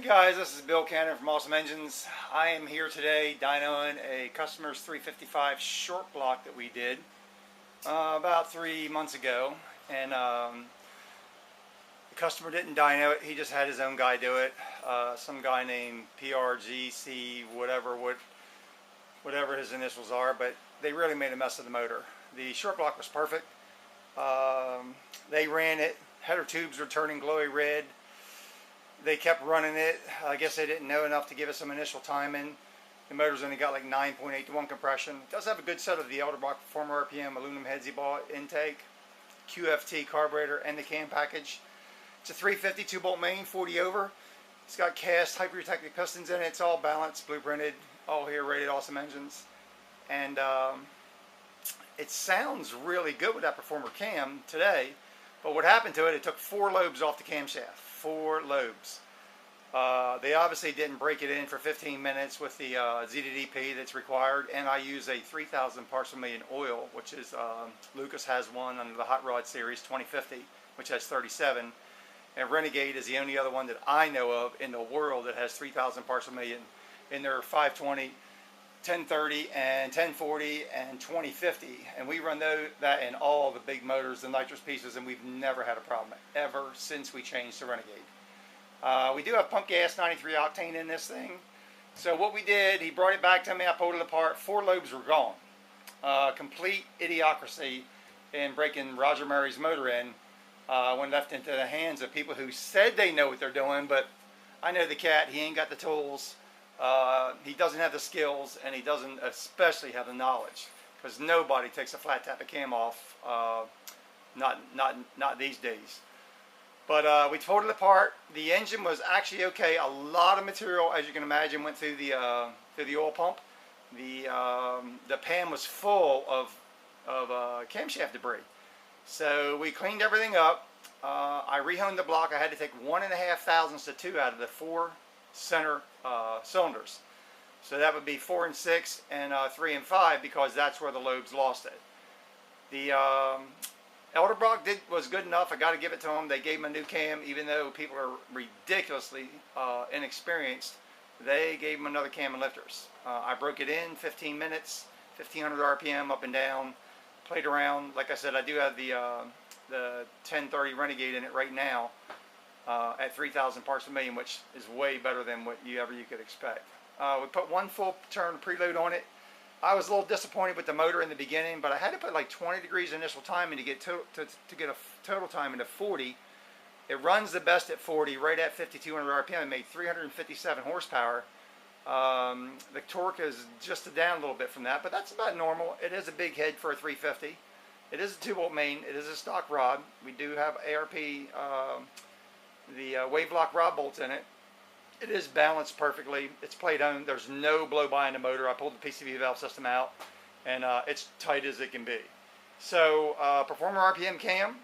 Hey guys, this is Bill Cannon from Awesome Engines. I am here today dynoing a customer's 355 short block that we did about 3 months ago, and the customer didn't dyno it. He just had his own guy do it. Some guy named PRGC, whatever his initials are, but they really made a mess of the motor. The short block was perfect. They ran it. Header tubes were turning glowy red. They kept running it. I guess they didn't know enough to give us some initial timing. The motor's only got like 9.8 to 1 compression. It does have a good set of the Edelbrock Performer RPM aluminum heads he bought, intake, QFT carburetor, and the cam package. It's a 350 2-bolt main, 40 over. It's got cast hyper-protected pistons in it. It's all balanced, blueprinted, all here rated Awesome Engines. And it sounds really good with that Performer cam today. But what happened to it, it took 4 lobes off the camshaft. 4 lobes. They obviously didn't break it in for 15 minutes with the ZDDP that's required, and I use a 3,000 parts per million oil, which is, Lucas has one under the Hot Rod Series 2050, which has 37, and Renegade is the only other one that I know of in the world that has 3,000 parts per million in their 520, 1030, and 1040, and 2050, and we run that in all the big motors, the nitrous pieces, and we've never had a problem ever since we changed to Renegade. We do have pump gas 93 octane in this thing. So what we did, he brought it back to me, I pulled it apart, 4 lobes were gone. Complete idiocracy in breaking Roger Murray's motor in when left into the hands of people who said they know what they're doing, but I know the cat, he ain't got the tools. He doesn't have the skills, and he doesn't especially have the knowledge, because nobody takes a flat tap of cam off, not these days. But we pulled it apart. The engine was actually okay. A lot of material, as you can imagine, went through the oil pump. The pan was full of camshaft debris. So we cleaned everything up. I rehoned the block. I had to take 1.5 thousandths to 2 out of the 4 center cylinders. So that would be 4 and 6 and 3 and 5, because that's where the lobes lost it. The Edelbrock was good enough. I got to give it to them. They gave him a new cam, even though people are ridiculously inexperienced. They gave him another cam and lifters. I broke it in 15 minutes, 1500 RPM up and down, played around. Like I said, I do have the 1030 Renegade in it right now at 3,000 parts per million, which is way better than what you could expect. We put 1 full turn preload on it. I was a little disappointed with the motor in the beginning, but I had to put like 20 degrees initial timing to get a total time into 40. It runs the best at 40, right at 5,200 RPM. It made 357 horsepower. The torque is just down a little bit from that, but that's about normal. It is a big head for a 350. It is a 2-bolt main. It is a stock rod. We do have ARP, the wave lock rod bolts in it. It is balanced perfectly. It's played on. There's no blow-by in the motor. I pulled the PCV valve system out, and it's tight as it can be. So, Performer RPM cam,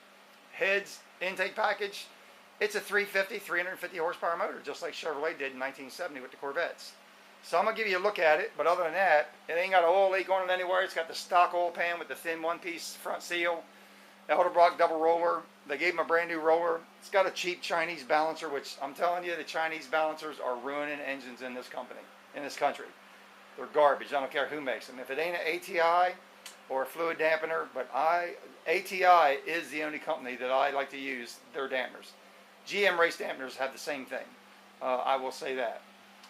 heads, intake package. It's a 350, 350 horsepower motor, just like Chevrolet did in 1970 with the Corvettes. So I'm going to give you a look at it, but other than that, it ain't got an oil leak on it anywhere. It's got the stock oil pan with the thin one-piece front seal. Edelbrock double roller. They gave him a brand new roller. It's got a cheap Chinese balancer, which I'm telling you, the Chinese balancers are ruining engines in this country. They're garbage. I don't care who makes them. If it ain't an ATI or a fluid dampener, but ATI is the only company that I like to use their dampeners. GM race dampeners have the same thing. I will say that.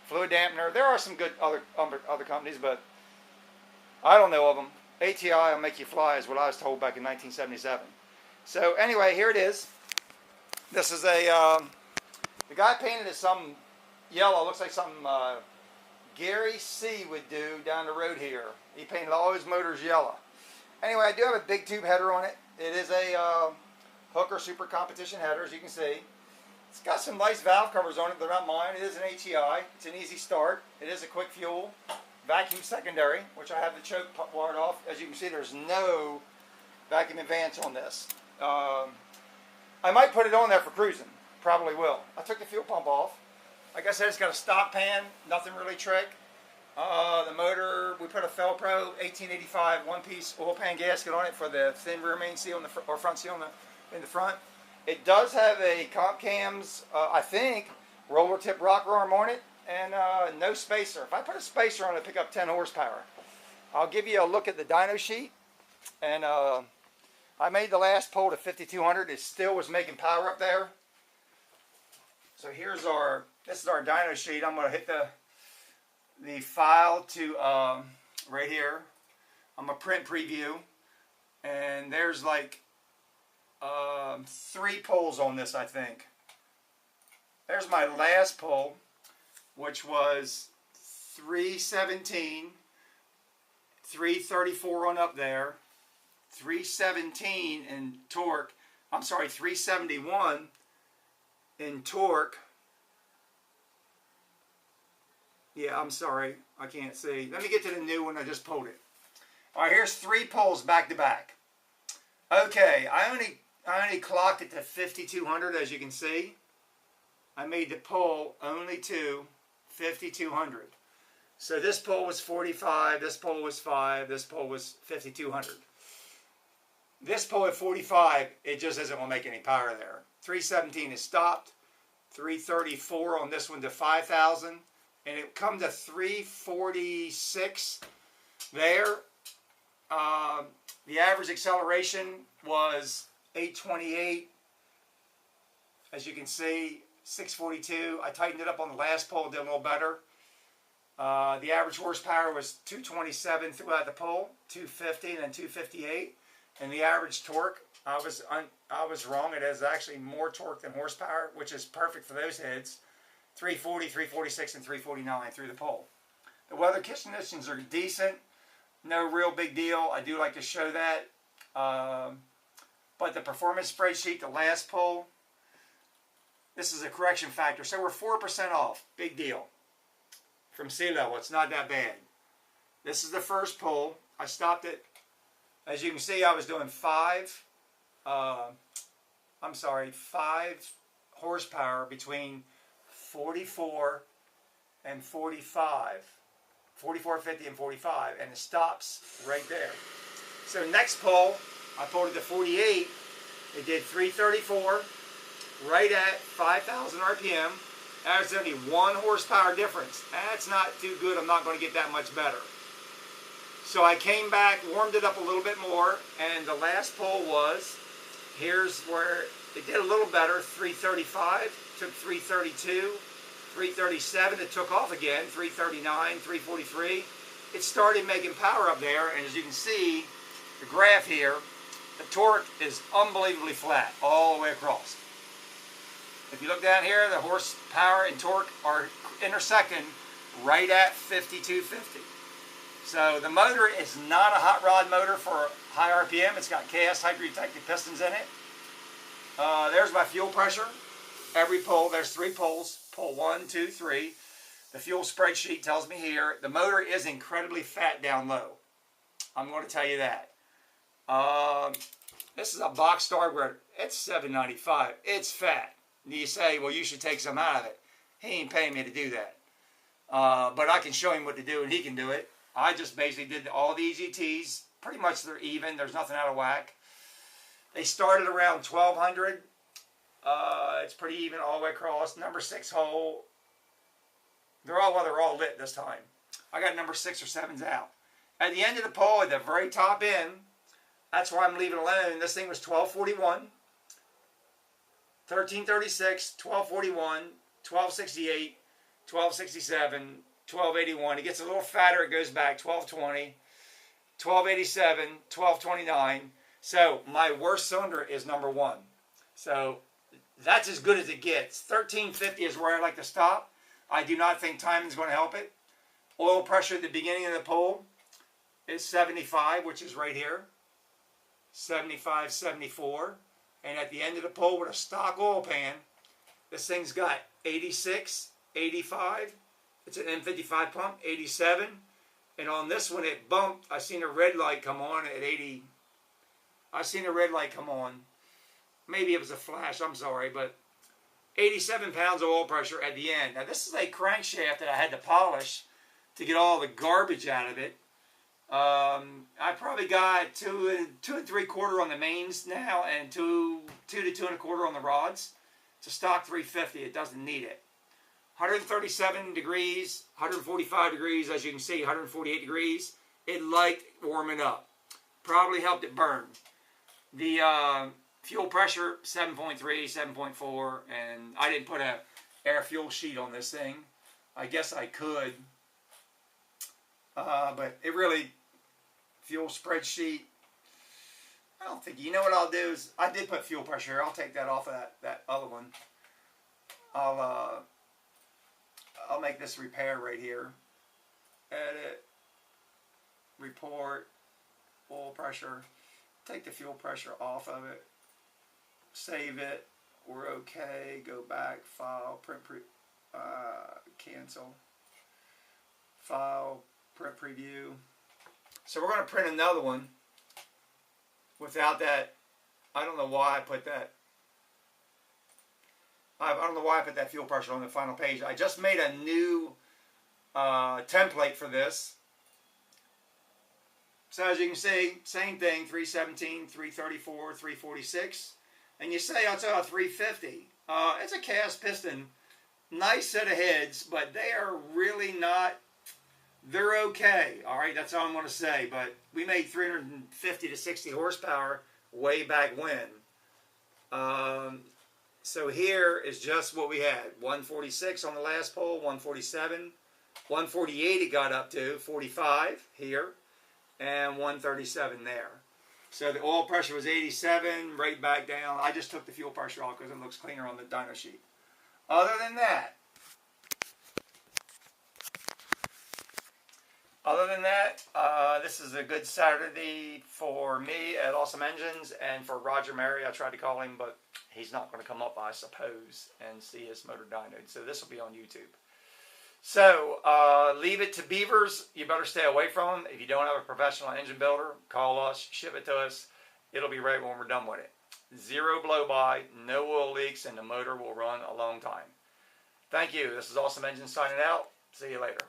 Fluid dampener, there are some good other companies, but I don't know of them. ATI will make you fly is what I was told back in 1977. So anyway, here it is. This is the guy painted it some yellow. Looks like something Gary C. would do down the road here. He painted all his motors yellow. Anyway, I do have a big tube header on it. It is a Hooker Super Competition header, as you can see. It's got some nice valve covers on it. They're not mine. It is an HEI. It's an easy start. It is a quick fuel. Vacuum secondary, which I have the choke wired off. As you can see, there's no vacuum advance on this. I might put it on there for cruising. Probably will. I took the fuel pump off. Like I said, it's got a stock pan. Nothing really trick. The motor, we put a Felpro 1885 one-piece oil pan gasket on it for the thin rear main seal or front seal in the front. It does have a comp cams, I think, roller tip rocker arm on it, and no spacer. If I put a spacer on it, pick up 10 horsepower. I'll give you a look at the dyno sheet, and I made the last pole to 5200. It still was making power up there. So this is our dyno sheet. I'm going to hit the file to right here. I'm going to print preview, and there's like 3 poles on this, I think. There's my last pole, which was 317, 334 on up there, 317 in torque. I'm sorry, 371 in torque. Yeah, I'm sorry, I can't see. Let me get to the new one. I just pulled it. All right, here's 3 poles back to back. Okay, I only clocked it to 5200, as you can see. I made the pole only to 5200. So this pole was 45, this pole was 5, this pole was 5200. This pole at 45, it just isn't going to make any power there. 317 is stopped. 334 on this one to 5000. And it come to 346 there. The average acceleration was 828. As you can see, 642. I tightened it up on the last pole, did a little better. The average horsepower was 227 throughout the pole, 250 and then 258. And the average torque, I was wrong. It is actually more torque than horsepower, which is perfect for those heads. 340, 346, and 349 through the pole. The weather conditions are decent. No real big deal. I do like to show that. But the performance spreadsheet, the last pole, this is a correction factor. So we're 4% off. Big deal. From sea level, it's not that bad. This is the first pole. I stopped it. As you can see, I was doing 5 horsepower between 44 and 45. 44, 50, and 45. And it stops right there. So next pole, I pulled it to 48. It did 334, right at 5,000 RPM. That's only 1 horsepower difference. That's not too good. I'm not going to get that much better. So I came back, warmed it up a little bit more, and the last pole was, here's where it did a little better, 335, took 332, 337, it took off again, 339, 343. It started making power up there, and as you can see, the graph here, the torque is unbelievably flat all the way across. If you look down here, the horsepower and torque are intersecting right at 5250. So the motor is not a hot rod motor for high RPM. It's got cast hydroprotective pistons in it. There's my fuel pressure. Every pole, there's 3 poles. Pole 1, 2, 3. The fuel spreadsheet tells me here the motor is incredibly fat down low. I'm going to tell you that. This is a box star where it's $7.95. It's fat. And you say, well, you should take some out of it. He ain't paying me to do that. But I can show him what to do, and he can do it. I just basically did all the EGTs. Pretty much they're even. There's nothing out of whack. They started around 1200. It's pretty even all the way across. Number 6 hole. They're all lit this time. I got number 6 or 7s out. At the end of the pole, at the very top end, that's why I'm leaving alone. This thing was 1241. 1336, 1241, 1268, 1267, 1281. It gets a little fatter. It goes back 1220, 1287, 1229. So my worst cylinder is number 1. So that's as good as it gets. 1350 is where I like to stop. I do not think timing is going to help it. Oil pressure at the beginning of the pole is 75, which is right here. 75, 74. And at the end of the pole with a stock oil pan, this thing's got 86, 85. It's an M55 pump, 87. And on this one it bumped. I seen a red light come on at 80. I seen a red light come on. Maybe it was a flash, I'm sorry, but 87 pounds of oil pressure at the end. Now this is a crankshaft that I had to polish to get all the garbage out of it. I probably got 2 3/4 on the mains now, and 2 to 2 1/4 on the rods. It's a stock 350. It doesn't need it. 137 degrees, 145 degrees, as you can see, 148 degrees. It liked warming up. Probably helped it burn. The fuel pressure, 7.3, 7.4, and I didn't put a air fuel sheet on this thing. I guess I could. But it really, fuel spreadsheet, I don't think, you know what I'll do is, I did put fuel pressure here. I'll take that off of that other one. I'll make this repair right here. Edit, report, oil pressure. Take the fuel pressure off of it. Save it. We're okay. Go back. File. Print. Cancel. File. Print preview. So we're going to print another one without that. I don't know why I put that. I don't know why I put that fuel pressure on the final page. I just made a new template for this. So as you can see, same thing, 317, 334, 346. And you say, oh, it's about 350. It's a cast piston. Nice set of heads, but they are really not, they're okay. All right, that's all I'm going to say. But we made 350 to 60 horsepower way back when. So here is just what we had. 146 on the last pole, 147. 148 it got up to, 45 here. And 137 there. So the oil pressure was 87, right back down. I just took the fuel pressure off because it looks cleaner on the dyno sheet. Other than that, this is a good Saturday for me at Awesome Engines, and for Roger Mary. I tried to call him, but he's not going to come up, I suppose, and see his motor dynoed. So this will be on YouTube. So, leave it to beavers. You better stay away from them. If you don't have a professional engine builder, call us, ship it to us. It'll be ready when we're done with it. Zero blow-by, no oil leaks, and the motor will run a long time. Thank you. This is Awesome Engine signing out. See you later.